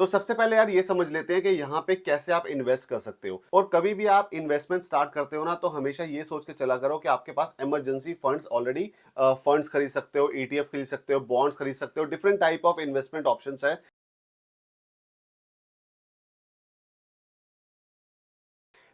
तो सबसे पहले यार ये समझ लेते हैं कि यहाँ पे कैसे आप इन्वेस्ट कर सकते हो। और कभी भी आप इन्वेस्टमेंट स्टार्ट करते हो ना, तो हमेशा ये सोच के चला करो कि आपके पास इमरजेंसी फंड्स ऑलरेडी, फंड्स खरीद सकते हो, ईटीएफ खरीद सकते हो, बॉन्ड्स खरीद सकते हो, different type of investment options है।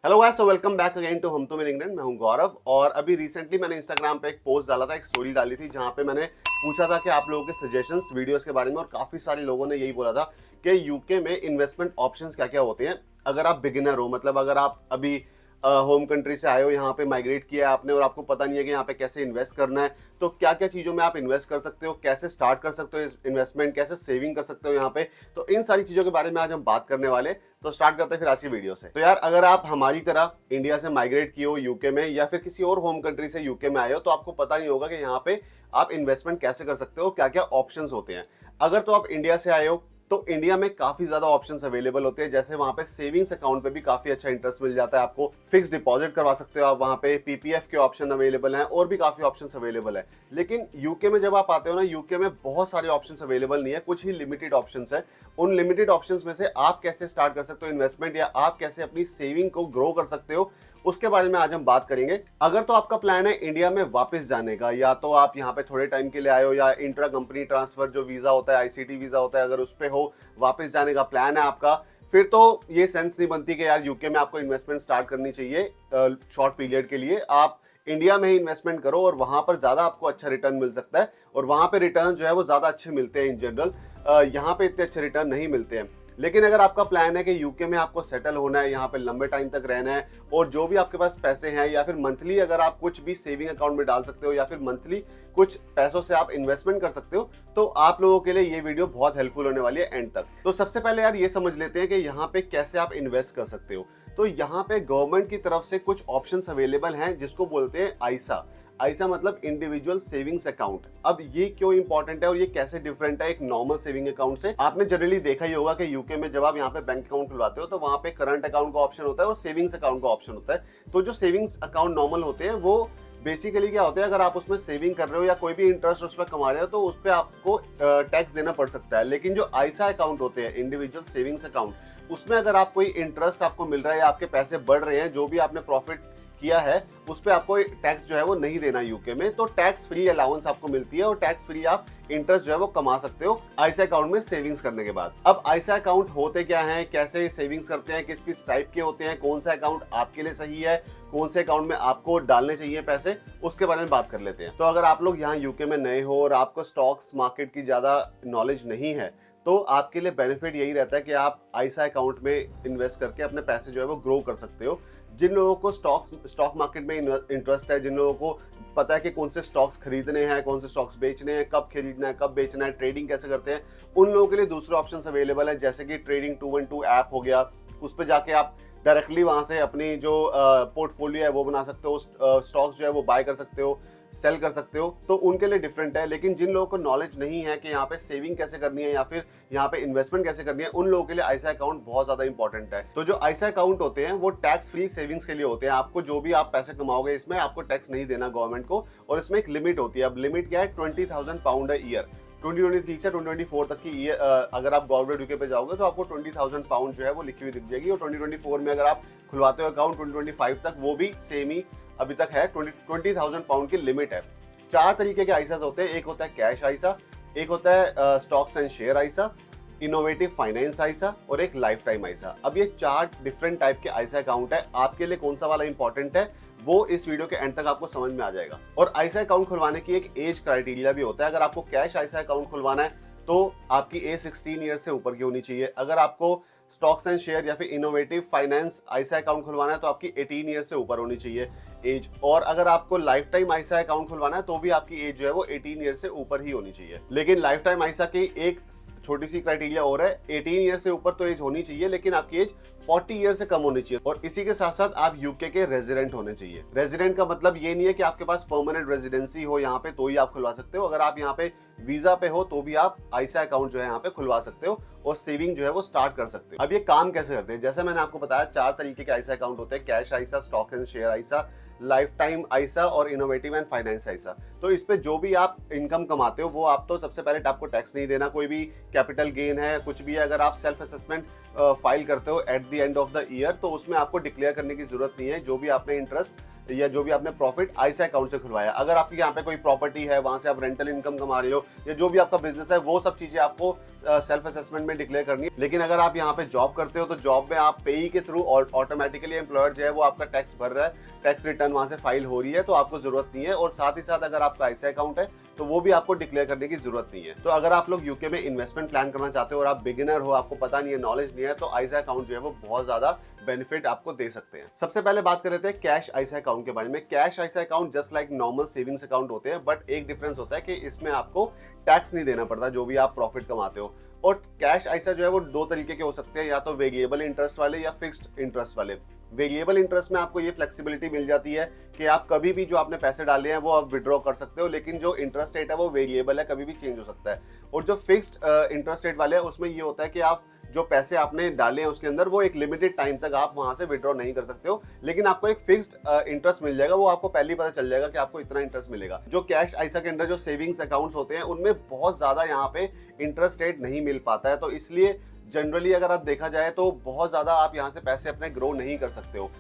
Hello guys, so welcome back again to हम तो मेरे इंग्लैंड। मैं हूं गौरव, और अभी रिसेंटली मैंने इंस्टाग्राम पे एक पोस्ट डाला था, एक स्टोरी डाली थी, जहां पे मैंने पूछा था कि आप लोगों के सजेशंस वीडियोस के बारे में, और काफी सारे लोगों ने यही बोला था कि यूके में इन्वेस्टमेंट ऑप्शंस क्या क्या होते हैं। अगर आप बिगिनर हो, मतलब अगर आप अभी होम कंट्री से आए हो, यहाँ पे माइग्रेट किया है आपने, और आपको पता नहीं है कि यहाँ पे कैसे इन्वेस्ट करना है, तो क्या क्या चीज़ों में आप इन्वेस्ट कर सकते हो, कैसे स्टार्ट कर सकते हो इन्वेस्टमेंट, कैसे सेविंग कर सकते हो यहाँ पे। तो इन सारी चीज़ों के बारे में आज हम बात करने वाले। तो स्टार्ट करते हैं फिर आज की वीडियो से। तो यार, अगर आप हमारी तरह इंडिया से माइग्रेट किए हो यूके में, या फिर किसी और होम कंट्री से यूके में आए हो, तो आपको पता नहीं होगा कि यहाँ पे आप इन्वेस्टमेंट कैसे कर सकते हो, क्या क्या ऑप्शंस होते हैं। अगर तो आप इंडिया से आए हो, तो इंडिया में काफी ज्यादा ऑप्शंस अवेलेबल होते हैं। जैसे वहां पे सेविंग्स अकाउंट पे भी काफी अच्छा इंटरेस्ट मिल जाता है आपको, फिक्स डिपॉजिट करवा सकते हो आप, वहां पे पीपीएफ के ऑप्शन अवेलेबल हैं, और भी काफी ऑप्शंस अवेलेबल है। लेकिन यूके में जब आप आते हो ना, यूके में बहुत सारे ऑप्शंस अवेलेबल नहीं है, कुछ ही लिमिटेड ऑप्शंस है। उन लिमिटेड ऑप्शंस में से आप कैसे स्टार्ट कर सकते हो इन्वेस्टमेंट, या आप कैसे अपनी सेविंग को ग्रो कर सकते हो, उसके बारे में आज हम बात करेंगे। अगर तो आपका प्लान है इंडिया में वापस जाने का, या तो आप यहाँ पे थोड़े टाइम के लिए आए हो, या इंट्रा कंपनी ट्रांसफर जो वीजा होता है, आईसीटी वीजा होता है, अगर उस पे हो, वापस जाने का प्लान है आपका, फिर तो ये सेंस नहीं बनती कि यार यूके में आपको इन्वेस्टमेंट स्टार्ट करनी चाहिए शॉर्ट पीरियड के लिए। आप इंडिया में ही इन्वेस्टमेंट करो, और वहां पर ज्यादा आपको अच्छा रिटर्न मिल सकता है, और वहां पे रिटर्न जो है वो ज्यादा अच्छे मिलते हैं इन जनरल। यहाँ पे इतने अच्छे रिटर्न नहीं मिलते हैं। लेकिन अगर आपका प्लान है कि यूके में आपको सेटल होना है, यहाँ पे लंबे टाइम तक रहना है, और जो भी आपके पास पैसे हैं, या फिर मंथली अगर आप कुछ भी सेविंग अकाउंट में डाल सकते हो, या फिर मंथली कुछ पैसों से आप इन्वेस्टमेंट कर सकते हो, तो आप लोगों के लिए ये वीडियो बहुत हेल्पफुल होने वाली है एंड तक। तो सबसे पहले यार ये समझ लेते हैं कि यहाँ पे कैसे आप इन्वेस्ट कर सकते हो। तो यहाँ पे गवर्नमेंट की तरफ से कुछ ऑप्शंस अवेलेबल हैं, जिसको बोलते हैं आइसा। आइसा मतलब इंडिविजुअल सेविंग्स अकाउंट। अब ये क्यों इंपॉर्टेंट है, और ये कैसे डिफरेंट है एक नॉर्मल सेविंग अकाउंट से। आपने जनरली देखा ही होगा कि यूके में जब आप यहाँ पे बैंक अकाउंट खुलवाते हो, तो वहां पे करंट अकाउंट का ऑप्शन होता है और सेविंग्स अकाउंट का ऑप्शन होता है। तो जो सेविंग्स अकाउंट नॉर्मल होते हैं, वो बेसिकली क्या होते हैं, अगर आप उसमें सेविंग कर रहे हो या कोई भी इंटरेस्ट उस पर कमा रहे हो, तो उस पर आपको टैक्स देना पड़ सकता है। लेकिन जो आइसा अकाउंट होते हैं, इंडिविजुअल सेविंग्स अकाउंट, उसमें अगर आप कोई इंटरेस्ट आपको मिल रहा है, या आपके पैसे बढ़ रहे हैं, जो भी आपने प्रॉफिट किया है, उस पे आपको टैक्स जो है वो नहीं देना यूके में। तो टैक्स फ्री अलाउंस आपको मिलती है, और टैक्स फ्री आप इंटरेस्ट जो है वो कमा सकते हो आईसा अकाउंट में सेविंग्स करने के बाद। अब आईसा अकाउंट होते क्या हैं, कैसे सेविंग्स करते हैं, किस किस टाइप के होते हैं, कौन सा अकाउंट आपके लिए सही है, कौन से अकाउंट में आपको डालने चाहिए पैसे, उसके बारे में बात कर लेते हैं। तो अगर आप लोग यहाँ यूके में नए हो, और आपको स्टॉक्स मार्केट की ज्यादा नॉलेज नहीं है, तो आपके लिए बेनिफिट यही रहता है कि आप आईसा अकाउंट में इन्वेस्ट करके अपने पैसे जो है वो ग्रो कर सकते हो। जिन लोगों को स्टॉक मार्केट में इंटरेस्ट है, जिन लोगों को पता है कि कौन से स्टॉक्स खरीदने हैं, कौन से स्टॉक्स बेचने हैं, कब खरीदना है, कब बेचना है, ट्रेडिंग कैसे करते हैं, उन लोगों के लिए दूसरे ऑप्शन अवेलेबल है। जैसे कि ट्रेडिंग 212 ऐप हो गया, उस पर जाके आप डायरेक्टली वहां से अपनी जो पोर्टफोलियो है वो बना सकते हो, स्टॉक्स जो है वो बाय कर सकते हो, सेल कर सकते हो। तो उनके लिए डिफरेंट है। लेकिन जिन लोगों को नॉलेज नहीं है कि यहाँ पे सेविंग कैसे करनी है, या फिर यहाँ पे इन्वेस्टमेंट कैसे करनी है, उन लोगों के लिए आईसा अकाउंट बहुत ज्यादा इंपॉर्टेंट है। तो जो आईसा अकाउंट होते हैं, वो टैक्स फ्री सेविंग्स के लिए होते हैं। आपको जो भी आप पैसे कमाओगे, इसमें आपको टैक्स नहीं देना गवर्नमेंट को, और इसमें एक लिमिट होती है। अब लिमिट क्या है, 20,000 पाउंड है ईयर। 2023 से 2024 तक की अगर आप गवर्नमेंट यूके पे जाओगे, तो आपको 20,000 पाउंड जो है वो लिखी हुई दिख जाएगी। और 2024 में अगर आप खुलवाते हो अकाउंट 2025 तक, वो भी सेम ही अभी तक है, 20,000 पाउंड की लिमिट है। चार तरीके के आइसास होते हैं। एक होता है कैश आइसा, एक होता है stocks and share ISA, innovative finance ISA, और एक लाइफ टाइम आइसा। अब ये चार डिफरेंट टाइप के आइसा अकाउंट है। आपके लिए कौन सा वाला इंपॉर्टेंट है, वो इस वीडियो के एंड तक आपको समझ में आ जाएगा। और आइसा अकाउंट खुलवाने की एक एज क्राइटेरिया भी होता है। अगर आपको कैश आइसा अकाउंट खुलवाना है, तो आपकी एज 16 ईयर से ऊपर की होनी चाहिए। अगर आपको स्टॉक्स एंड शेयर या फिर इनोवेटिव फाइनेंस आइसा अकाउंट खुलवाना है, तो आपकी 18 ईयर से ऊपर होनी चाहिए एज। और अगर आपको लाइफ टाइम आइसा अकाउंट खुलवाना है, तो भी आपकी एज जो है वो 18 ईयर से ऊपर ही होनी चाहिए। लेकिन लाइफ टाइम आइसा की एक छोटी सी क्राइटेरिया और है, 18 ईयर से ऊपर तो एज होनी चाहिए, लेकिन आपकी एज 40 ईयर से कम होनी चाहिए। और इसी के साथ साथ आप यूके के रेजिडेंट होने चाहिए। रेजिडेंट का मतलब ये नहीं है कि आपके पास परमानेंट रेजिडेंसी हो यहाँ पे, तो ही आप खुलवा सकते हो। अगर आप यहाँ पे वीजा पे हो, तो भी आप आइसा अकाउंट जो है यहाँ पे खुलवा सकते हो, और सेविंग जो है वो स्टार्ट कर सकते हो। अब ये काम कैसे करते हैं, जैसे मैंने आपको बताया, चार तरीके के आइसा अकाउंट होते हैं, cash ISA, stock and share ISA, lifetime ISA और इनोवेटिव एंड फाइनेंस आइसा। तो इस पे जो भी आप इनकम कमाते हो वो आप तो सबसे पहले आपको टैक्स नहीं देना, कोई भी कैपिटल गेन है कुछ भी है, अगर आप सेल्फ असेसमेंट फाइल करते हो at the end of the year तो उसमें आपको डिक्लेयर करने की जरूरत नहीं है जो भी आपने इंटरेस्ट या जो भी आपने प्रॉफिट आईसा अकाउंट से खुलवाया। अगर आपके यहाँ पे कोई प्रॉपर्टी है, वहां से आप रेंटल इनकम कमा रहे हो या जो भी आपका बिजनेस है, वो सब चीजें आपको सेल्फ असेसमेंट में डिक्लेयर करनी है। लेकिन अगर आप यहाँ पे जॉब करते हो तो जॉब में आप पेई के थ्रू ऑटोमेटिकली एम्प्लॉयर जो है वो आपका टैक्स भर रहा है, टैक्स रिटर्न वहां से फाइल हो रही है, तो आपको जरूरत नहीं है। और साथ ही साथ अगर आपका आईसा अकाउंट है तो वो भी आपको डिक्लेयर करने की जरूरत नहीं है। तो अगर आप लोग यूके में इन्वेस्टमेंट प्लान करना चाहते हो और आप बिगिनर हो, आपको पता नहीं है, नॉलेज नहीं है, तो आईसा अकाउंट जो है वो बहुत ज्यादा बेनिफिट आपको दे सकते हैं। सबसे पहले बात कर लेते हैं कैश आईसा अकाउंट के बारे में। Cash I saw account just like normal savings account होते हैं, बट एक डिफरेंस होता है कि इसमें आपको टैक्स नहीं देना पड़ता जो भी आप प्रॉफिट कमाते हो। और कैश आईसा जो है वो दो तरीके के हो सकते हैं, या तो वेरिएबल इंटरेस्ट वाले या फिक्स्ड इंटरेस्ट वाले। वेरिएबल इंटरेस्ट में आपको ये फ्लेक्सिबिलिटी मिल जाती है कि आप कभी भी जो आपने पैसे डाले हैं वो आप विड्रॉ कर सकते हो, लेकिन जो इंटरेस्ट रेट है वो वेरिएबल है, कभी भी चेंज हो सकता है। और जो फिक्स्ड इंटरेस्ट रेट वाले हैं उसमें ये होता है कि आप जो पैसे आपने डाले हैं उसके अंदर वो एक लिमिटेड टाइम तक आप वहां से विड्रॉ नहीं कर सकते हो, लेकिन आपको एक फिक्स्ड इंटरेस्ट मिल जाएगा। वो आपको पहले ही पता चल जाएगा कि आपको इतना इंटरेस्ट मिलेगा। जो कैश आईसा के अंदर जो सेविंग्स अकाउंट्स होते हैं उनमें बहुत ज्यादा यहाँ पे इंटरेस्ट रेट नहीं मिल पाता है, तो इसलिए जनरली अगर आप देखा जाए तो बहुत ज्यादा आप यहाँ से पैसे अपने ग्रो नहीं कर सकते हो।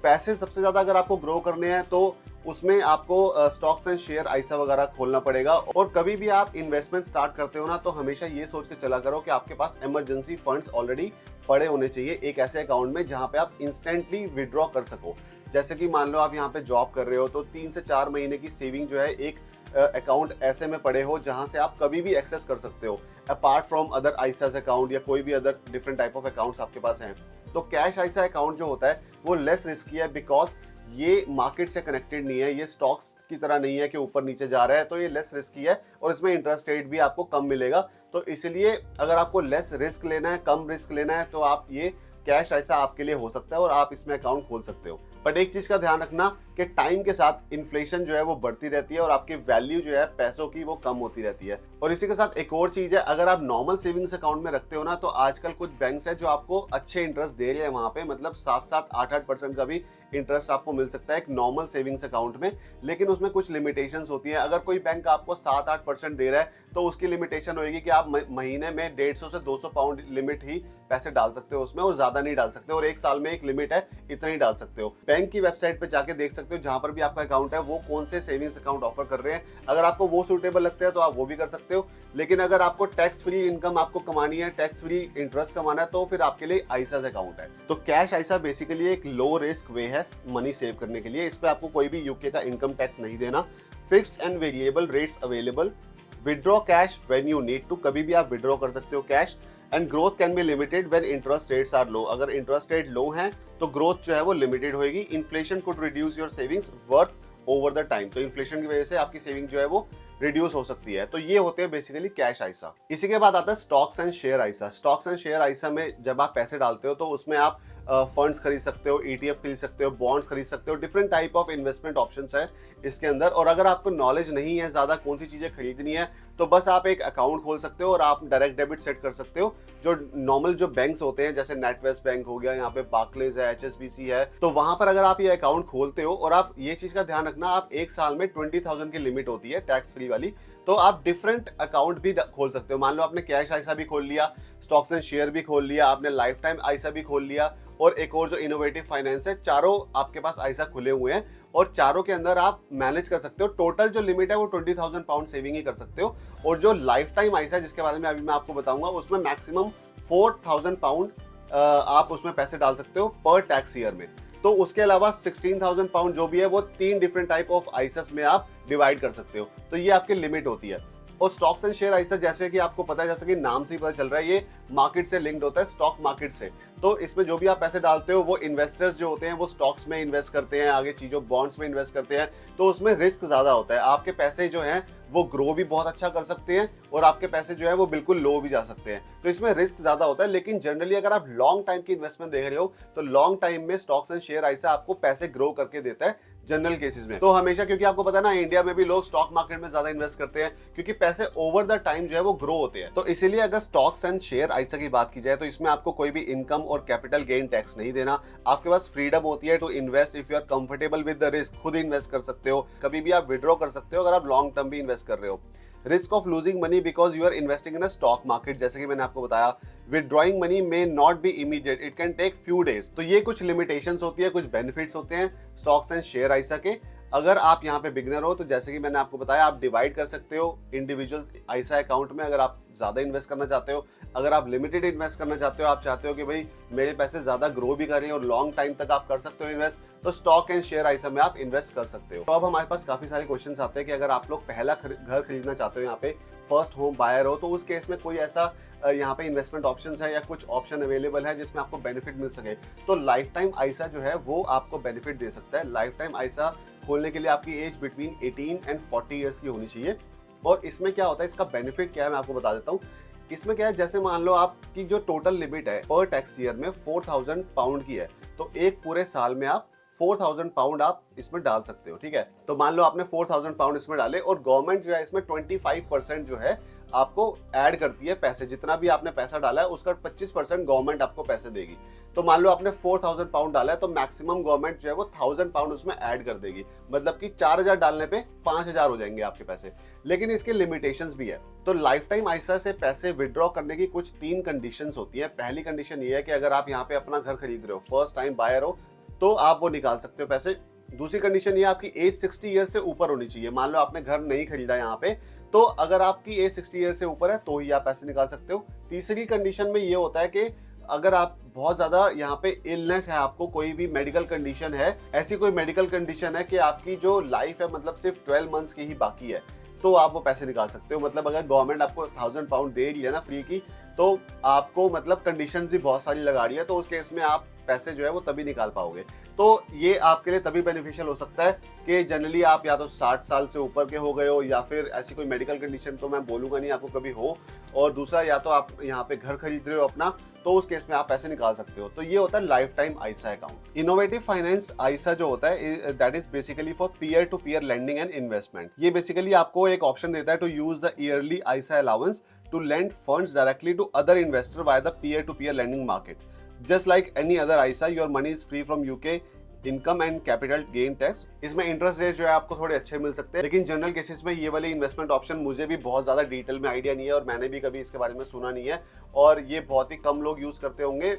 पैसे सबसे ज्यादा अगर आपको ग्रो करने हैं तो उसमें आपको स्टॉक्स एंड शेयर आईसा वगैरह खोलना पड़ेगा। और कभी भी आप इन्वेस्टमेंट स्टार्ट करते हो ना तो हमेशा ये सोच के चला करो कि आपके पास इमरजेंसी फंड्स ऑलरेडी पड़े होने चाहिए एक ऐसे अकाउंट में जहां पे आप इंस्टेंटली विड्रॉ कर सको। जैसे कि मान लो आप यहाँ पे जॉब कर रहे हो तो 3 से 4 महीने की सेविंग जो है एक अकाउंट ऐसे में पड़े हो जहां से आप कभी भी एक्सेस कर सकते हो, अपार्ट फ्रॉम अदर आईसास अकाउंट या कोई भी other different type of accounts आपके पास हैं। तो कैश आईसा अकाउंट जो होता है वो लेस रिस्की है, बिकॉज ये मार्केट से कनेक्टेड नहीं है, ये स्टॉक्स की तरह नहीं है कि ऊपर नीचे जा रहा है, तो ये लेस रिस्की है और इसमें इंटरेस्ट रेट भी आपको कम मिलेगा। तो इसलिए अगर आपको लेस रिस्क लेना है, कम रिस्क लेना है, तो आप ये कैश आईसा आपके लिए हो सकता है और आप इसमें अकाउंट खोल सकते हो। बट एक चीज का ध्यान रखना कि टाइम के साथ इन्फ्लेशन जो है वो बढ़ती रहती है और आपकी वैल्यू जो है पैसों की वो कम होती रहती है। और इसी के साथ एक और चीज है, अगर आप नॉर्मल सेविंग्स अकाउंट में रखते हो ना तो आजकल कुछ बैंक्स है जो आपको अच्छे इंटरेस्ट दे रहे हैं वहां पे, मतलब 7-7, 8-8% का भी इंटरेस्ट आपको मिल सकता है एक नॉर्मल सेविंग्स अकाउंट में। लेकिन उसमें कुछ लिमिटेशंस होती है। अगर कोई बैंक आपको 7-8% दे रहा है तो उसकी लिमिटेशन होगी कि आप महीने में 150 से 200 पाउंड लिमिट ही पैसे डाल सकते हो उसमें, और ज्यादा नहीं डाल सकते। और एक साल में एक लिमिट है, इतना ही डाल सकते हो। बैंक की वेबसाइट पे जाके देख सकते हो जहां पर भी आपका अकाउंट है वो कौन से सेविंग्स अकाउंट ऑफर कर रहे हैं। अगर आपको वो सूटेबल लगता है तो आप वो भी कर सकते हो। लेकिन अगर आपको टैक्स फ्री इनकम आपको कमानी है, टैक्स फ्री इंटरेस्ट कमाना है, तो फिर आपके लिए आईसा अकाउंट है। तो कैश आईसा बेसिकली एक लो रिस्क वे है मनी सेव करने के लिए। इस पे आपको कोई भी यूके का इनकम टैक्स नहीं देना। Fixed and variable rates available. Withdraw cash when you need to, कभी भी आप विड्रॉ कर सकते हो cash. And growth can be limited when interest rates are low. अगर इंटरेस्ट रेट लो है तो ग्रोथ जो है वो लिमिटेड होगी। Inflation could reduce your savings worth over the time. तो इन्फ्लेशन की वजह से आपकी सेविंग जो है वो रिड्यूस हो सकती है। तो ये होते हैं बेसिकली कैश आईसा। इसी के बाद आता है stocks and share I saw. Stocks and share I saw में जब आप पैसे डालते हो तो उसमें आप फंड्स खरीद सकते हो, ईटीएफ खरीद सकते हो, बॉन्ड्स खरीद सकते हो, different type of investment options है इसके अंदर। और अगर आपको नॉलेज नहीं है ज्यादा कौन सी चीजें खरीदनी है तो बस आप एक अकाउंट खोल सकते हो और आप डायरेक्ट डेबिट सेट कर सकते हो। जो नॉर्मल जो बैंक्स होते हैं जैसे नेटवेस्ट बैंक हो गया, यहाँ पे बार्कलेज है, एचएसबीसी है, तो वहां पर अगर आप ये अकाउंट खोलते हो, और आप ये चीज का ध्यान रखना आप एक साल में 20,000 की लिमिट होती है टैक्स फ्री वाली, तो आप डिफरेंट अकाउंट भी खोल सकते हो। मान लो आपने कैश आईसा भी खोल लिया, स्टॉक्स एंड शेयर भी खोल लिया, आपने लाइफ टाइम आईसा भी खोल लिया, और एक और जो इनोवेटिव फाइनेंस है, चारों आपके पास आईसा खुले हुए हैं और चारों के अंदर आप मैनेज कर सकते हो। टोटल जो लिमिट है वो 20,000 पाउंड सेविंग ही कर सकते हो। और जो लाइफ टाइम आईसा है जिसके बारे में अभी मैं आपको बताऊंगा, उसमें मैक्सिमम 4,000 पाउंड आप उसमें पैसे डाल सकते हो पर टैक्स ईयर में। तो उसके अलावा 16,000 पाउंड जो भी है वो 3 डिफरेंट टाइप ऑफ आईसास में आप डिवाइड कर सकते हो। तो ये आपकी लिमिट होती है। और स्टॉक्स एंड शेयर आईसा जैसे कि आपको पता है, जैसे कि नाम से ही पता चल रहा है, ये मार्केट से लिंक्ड होता है, स्टॉक मार्केट से। तो इसमें जो भी आप पैसे डालते हो वो इन्वेस्टर्स जो होते हैं वो स्टॉक्स में इन्वेस्ट करते हैं, आगे चीजों बॉन्ड्स में इन्वेस्ट करते हैं, तो उसमें रिस्क ज्यादा होता है। आपके पैसे जो हैं वो ग्रो भी बहुत अच्छा कर सकते हैं और आपके पैसे जो है वो बिल्कुल लो भी जा सकते हैं। तो इसमें रिस्क ज्यादा होता है। लेकिन जनरली अगर आप लॉन्ग टाइम की इन्वेस्टमेंट देख रहे हो तो लॉन्ग टाइम में स्टॉक्स एंड शेयर आईसा आपको पैसे ग्रो करके देता है, जनरल केसेस में। तो हमेशा, क्योंकि आपको पता है ना, इंडिया में भी लोग स्टॉक मार्केट में ज्यादा इन्वेस्ट करते हैं क्योंकि पैसे ओवर द टाइम जो है वो ग्रो होते हैं। तो इसीलिए अगर स्टॉक्स एंड शेयर आइसा की बात की जाए तो इसमें आपको कोई भी इनकम और कैपिटल गेन टैक्स नहीं देना। आपके पास फ्रीडम होती है to invest if you are comfortable with the risk. खुद इन्वेस्ट कर सकते हो, कभी भी आप विड्रॉ कर सकते हो अगर आप लॉन्ग टर्म भी इन्वेस्ट कर रहे हो। Risk of losing money because you are investing in a stock market, जैसे कि मैंने आपको बताया, withdrawing money may not be immediate, it can take few days. तो ये कुछ लिमिटेशंस होती है, कुछ बेनिफिट्स होते हैं स्टॉक्स एंड शेयर आइसा के। अगर आप यहाँ पे बिगनर हो तो जैसे कि मैंने आपको बताया, आप डिवाइड कर सकते हो इंडिविजुअल्स आइसा अकाउंट में अगर आप ज्यादा इन्वेस्ट करना चाहते हो। अगर आप लिमिटेड इन्वेस्ट करना चाहते हो, आप चाहते हो कि भाई मेरे पैसे ज्यादा ग्रो भी करें और लॉन्ग टाइम तक आप कर सकते हो इन्वेस्ट, तो स्टॉक एंड शेयर आइसा में आप इन्वेस्ट कर सकते हो। तो अब हमारे पास काफी सारे क्वेश्चंस आते हैं कि अगर आप लोग पहला घर खरीदना चाहते हो, यहाँ पे फर्स्ट होम बायर हो, तो उस केस में कोई ऐसा यहाँ पे इन्वेस्टमेंट ऑप्शंस है या कुछ ऑप्शन अवेलेबल है जिसमें आपको बेनिफिट मिल सके। तो लाइफ टाइम आइसा जो है वो आपको बेनिफिट दे सकता है। लाइफ टाइम आइसा खोलने के लिए आपकी एज बिटवीन 18 एंड 40 ईयर्स की होनी चाहिए। और इसमें क्या होता है, इसका बेनिफिट क्या है मैं आपको बता देता हूँ। इसमें क्या है, जैसे मान लो आपकी जो टोटल लिमिट है पर टैक्स ईयर में 4000 पाउंड की है, तो एक पूरे साल में आप 4000 पाउंड आप इसमें डाल सकते हो, ठीक है। तो मान लो आपने 4000 पाउंड इसमें डाले और गवर्नमेंट जो है इसमें 25% जो है आपको ऐड करती है पैसे। जितना भी आपने पैसा डाला है उसका 25% गवर्नमेंट आपको पैसे देगी। तो मान लो आपने 4000 पाउंड डाला है तो मैक्सिमम गवर्नमेंट जो है वो 1000 पाउंड उसमें ऐड कर देगी, मतलब कि 4000 डालने पे 5000 हो जाएंगे आपके पैसे। लेकिन इसके लिमिटेशंस भी है। तो लाइफ टाइम आइसा से पैसे विड्रॉ करने की कुछ 3 कंडीशंस होती है। पहली कंडीशन ये है कि अगर आप यहाँ पे अपना घर खरीद रहे हो, फर्स्ट टाइम बायर हो, तो आप वो निकाल सकते हो पैसे। दूसरी कंडीशन ये आपकी एज 60 ईयर से ऊपर होनी चाहिए। मान लो आपने घर नहीं खरीदा यहाँ पे, तो अगर आपकी एज 60 ईयर से ऊपर है तो ही आप पैसे निकाल सकते हो। तीसरी कंडीशन में ये होता है कि अगर आप बहुत ज्यादा यहाँ पे इलनेस है, आपको कोई भी मेडिकल कंडीशन है, ऐसी कोई मेडिकल कंडीशन है कि आपकी जो लाइफ है मतलब सिर्फ 12 मंथ्स की ही बाकी है, तो आप वो पैसे निकाल सकते हो। मतलब अगर गवर्नमेंट आपको 1000 पाउंड दे रही है ना फ्री की, तो आपको मतलब कंडीशन भी बहुत सारी लगा रही है, तो उस केस में आप पैसे जो है वो तभी निकाल पाओगे। तो ये आपके लिए तभी बेनिफिशियल हो सकता है कि जनरली आप या तो 60 साल से ऊपर के हो गए हो या फिर ऐसी कोई मेडिकल कंडीशन तो मैं बोलूंगा नहीं आपको कभी हो, और दूसरा या तो आप यहाँ पे घर खरीद रहे हो अपना, तो उस केस में आप पैसे निकाल सकते हो। तो ये होता है lifetime ISA account. Innovative finance ISA जो होता है that is basically for peer to peer lending and investment. ये बेसिकली आपको एक ऑप्शन देता है to use the yearly ISA allowance to lend funds directly to other investor via the peer-to-peer lending market. Just like any other ISA, your money is free from UK income and capital gain tax. इसमें interest rate जो है आपको थोड़े अच्छे मिल सकते हैं, लेकिन general cases में ये वाले इन्वेस्टमेंट ऑप्शन मुझे भी बहुत ज्यादा डिटेल में आइडिया नहीं है और मैंने भी कभी इसके बारे में सुना नहीं है और ये बहुत ही कम लोग यूज करते होंगे।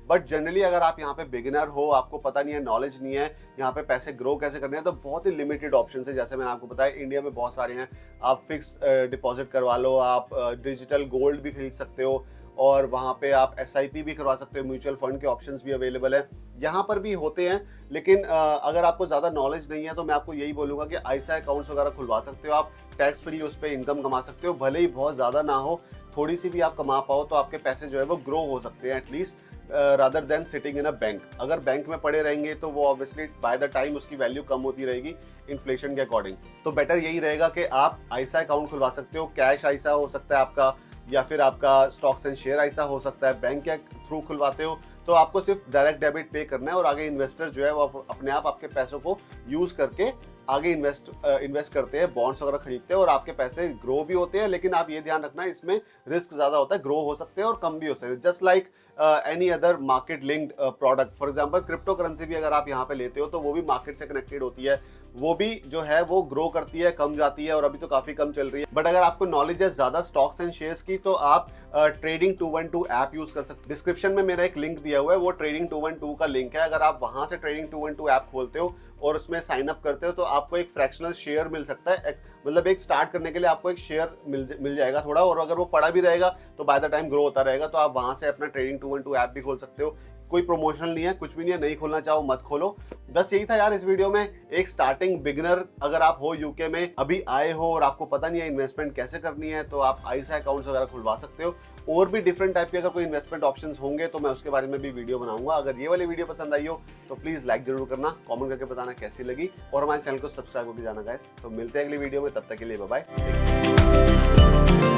बट जनरली अगर आप यहाँ पे बिगिनर हो, आपको पता नहीं है, नॉलेज नहीं है यहाँ पे पैसे ग्रो कैसे करने हैं, तो बहुत ही लिमिटेड ऑप्शन है। जैसे मैंने आपको बताया इंडिया में बहुत सारे हैं, आप फिक्स डिपॉजिट करवा लो, आप डिजिटल गोल्ड भी खरीद सकते हो और वहाँ पे आप SIP भी करवा सकते हो, म्यूचुअल फंड के ऑप्शंस भी अवेलेबल है, यहाँ पर भी होते हैं। लेकिन अगर आपको ज़्यादा नॉलेज नहीं है तो मैं आपको यही बोलूँगा कि आइसा अकाउंट्स वगैरह खुलवा सकते हो, आप टैक्स फ्री उस पर इनकम कमा सकते हो, भले ही बहुत ज़्यादा ना हो, थोड़ी सी भी आप कमा पाओ तो आपके पैसे जो है वो ग्रो हो सकते हैं at least, rather than sitting in a bank. अगर बैंक में पड़े रहेंगे तो वो ऑब्वियसली बाय द टाइम उसकी वैल्यू कम होती रहेगी इन्फ्लेशन के अकॉर्डिंग। तो बेटर यही रहेगा कि आप आइसा अकाउंट खुलवा सकते हो, कैश आइसा हो सकता है आपका, या फिर आपका स्टॉक्स एंड शेयर आइसा हो सकता है। बैंक के थ्रू खुलवाते हो तो आपको सिर्फ डायरेक्ट डेबिट पे करना है और आगे इन्वेस्टर जो है वो अपने आप आपके पैसों को यूज करके आगे इन्वेस्ट करते हैं, बॉन्ड्स वगैरह खरीदते हैं और आपके पैसे ग्रो भी होते हैं। लेकिन आप ये ध्यान रखना इसमें रिस्क ज्यादा होता है, ग्रो हो सकते हैं और कम भी हो सकते हैं, just like any other market linked product. For example crypto currency भी अगर आप यहाँ पे लेते हो तो वो भी मार्केट से कनेक्टेड होती है, वो भी जो है वो ग्रो करती है, कम जाती है और अभी तो काफी कम चल रही है। बट अगर आपको नॉलेज है ज्यादा स्टॉक्स एंड शेयर्स की तो आप ट्रेडिंग 212 ऐप यूज कर सकते हो। डिस्क्रिप्शन में मेरा एक लिंक दिया हुआ है, वो ट्रेडिंग 212 का लिंक है। अगर आप वहां से ट्रेडिंग 212 ऐप खोलते हो और उसमें साइन अप करते हो तो आपको एक फ्रैक्शनल शेयर मिल सकता है, मतलब एक स्टार्ट करने के लिए आपको एक शेयर मिल जाएगा थोड़ा, और अगर वो पड़ा भी रहेगा तो बाय द टाइम ग्रो होता रहेगा। तो आप वहां से अपना ट्रेडिंग 212 ऐप भी खोल सकते हो। कोई प्रमोशनल नहीं है, कुछ भी नहीं है, नहीं खोलना चाहो मत खोलो। बस यही था यार इस वीडियो में। एक स्टार्टिंग बिगिनर अगर आप हो, यूके में अभी आए हो और आपको पता नहीं है इन्वेस्टमेंट कैसे करनी है, तो आप आइसा अकाउंट्स वगैरह खुलवा सकते हो। और भी डिफरेंट टाइप के अगर कोई इन्वेस्टमेंट ऑप्शंस होंगे तो मैं उसके बारे में भी वीडियो बनाऊंगा। अगर ये वाली वीडियो पसंद आई हो तो प्लीज लाइक जरूर करना, कमेंट करके बताना कैसी लगी और हमारे चैनल को सब्सक्राइब करके जाना गाइस। तो मिलते हैं अगली वीडियो में, तब तक के लिए बाय बाय।